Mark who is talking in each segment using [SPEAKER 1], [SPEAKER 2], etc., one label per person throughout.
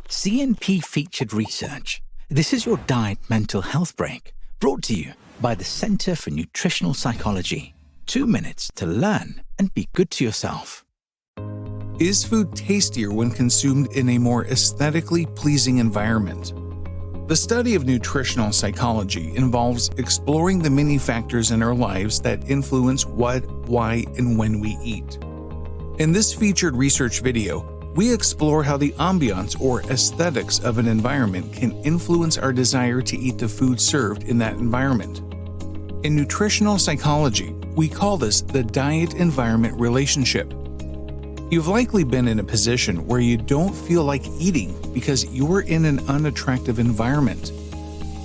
[SPEAKER 1] CNP featured research. This is your diet mental health break, brought to you by the Center for Nutritional Psychology. 2 minutes to learn and be good to yourself.
[SPEAKER 2] Is food tastier when consumed in a more aesthetically pleasing environment? The study of nutritional psychology involves exploring the many factors in our lives that influence what, why, and when we eat. In this featured research video, we explore how the ambiance or aesthetics of an environment can influence our desire to eat the food served in that environment. In nutritional psychology, we call this the diet-environment relationship. You've likely been in a position where you don't feel like eating because you're in an unattractive environment.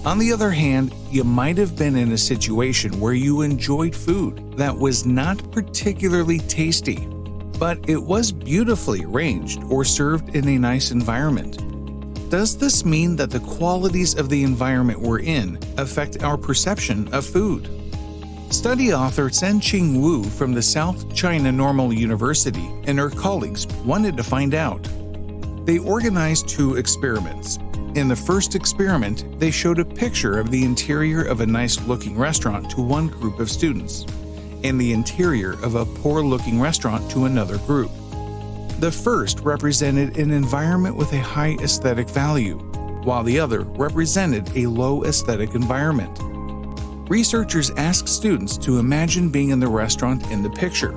[SPEAKER 2] On the other hand, you might have been in a situation where you enjoyed food that was not particularly tasty, but it was beautifully arranged or served in a nice environment. Does this mean that the qualities of the environment we're in affect our perception of food? Study author Sen-Ching Wu from the South China Normal University and her colleagues wanted to find out. They organized 2 experiments. In the first experiment, they showed a picture of the interior of a nice-looking restaurant to one group of students, and the interior of a poor-looking restaurant to another group. The first represented an environment with a high aesthetic value, while the other represented a low aesthetic environment. Researchers asked students to imagine being in the restaurant in the picture.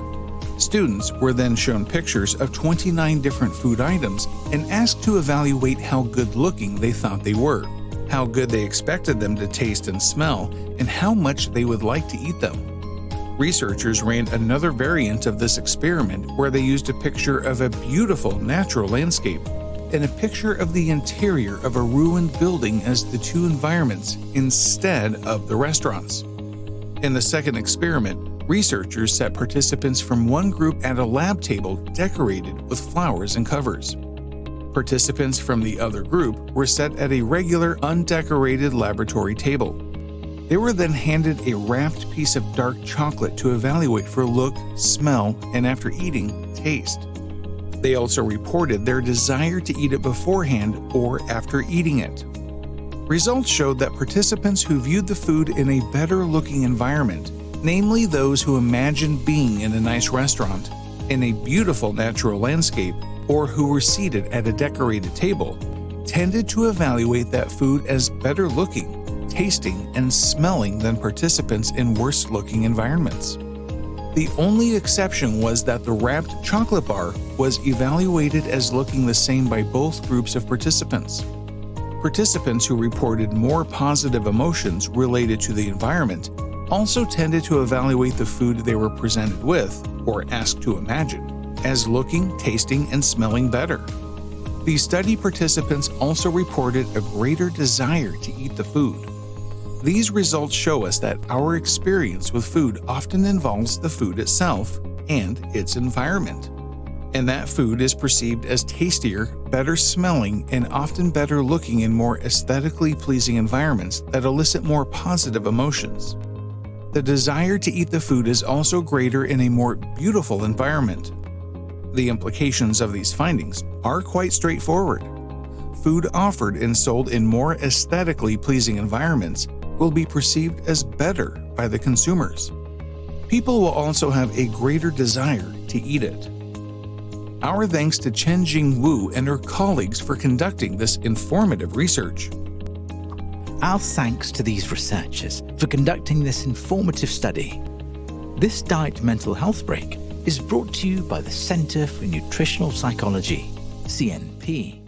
[SPEAKER 2] Students were then shown pictures of 29 different food items and asked to evaluate how good-looking they thought they were, how good they expected them to taste and smell, and how much they would like to eat them. Researchers ran another variant of this experiment where they used a picture of a beautiful natural landscape and a picture of the interior of a ruined building as the 2 environments instead of the restaurants. In the second experiment, researchers set participants from one group at a lab table decorated with flowers and covers. Participants from the other group were set at a regular, undecorated laboratory table. They were then handed a wrapped piece of dark chocolate to evaluate for look, smell, and after eating, taste. They also reported their desire to eat it beforehand or after eating it. Results showed that participants who viewed the food in a better-looking environment, namely those who imagined being in a nice restaurant, in a beautiful natural landscape, or who were seated at a decorated table, tended to evaluate that food as better-looking, tasting, and smelling than participants in worse-looking environments. The only exception was that the wrapped chocolate bar was evaluated as looking the same by both groups of participants. Participants who reported more positive emotions related to the environment also tended to evaluate the food they were presented with, or asked to imagine, as looking, tasting, and smelling better. The study participants also reported a greater desire to eat the food. These results show us that our experience with food often involves the food itself and its environment, and that food is perceived as tastier, better smelling, and often better looking in more aesthetically pleasing environments that elicit more positive emotions. The desire to eat the food is also greater in a more beautiful environment. The implications of these findings are quite straightforward. Food offered and sold in more aesthetically pleasing environments will be perceived as better by the consumers. People will also have a greater desire to eat it. Our thanks to Sen-Ching Wu and her colleagues for conducting this informative research.
[SPEAKER 1] Our thanks to these researchers for conducting this informative study. This Diet Mental Health Break is brought to you by the Center for Nutritional Psychology, CNP.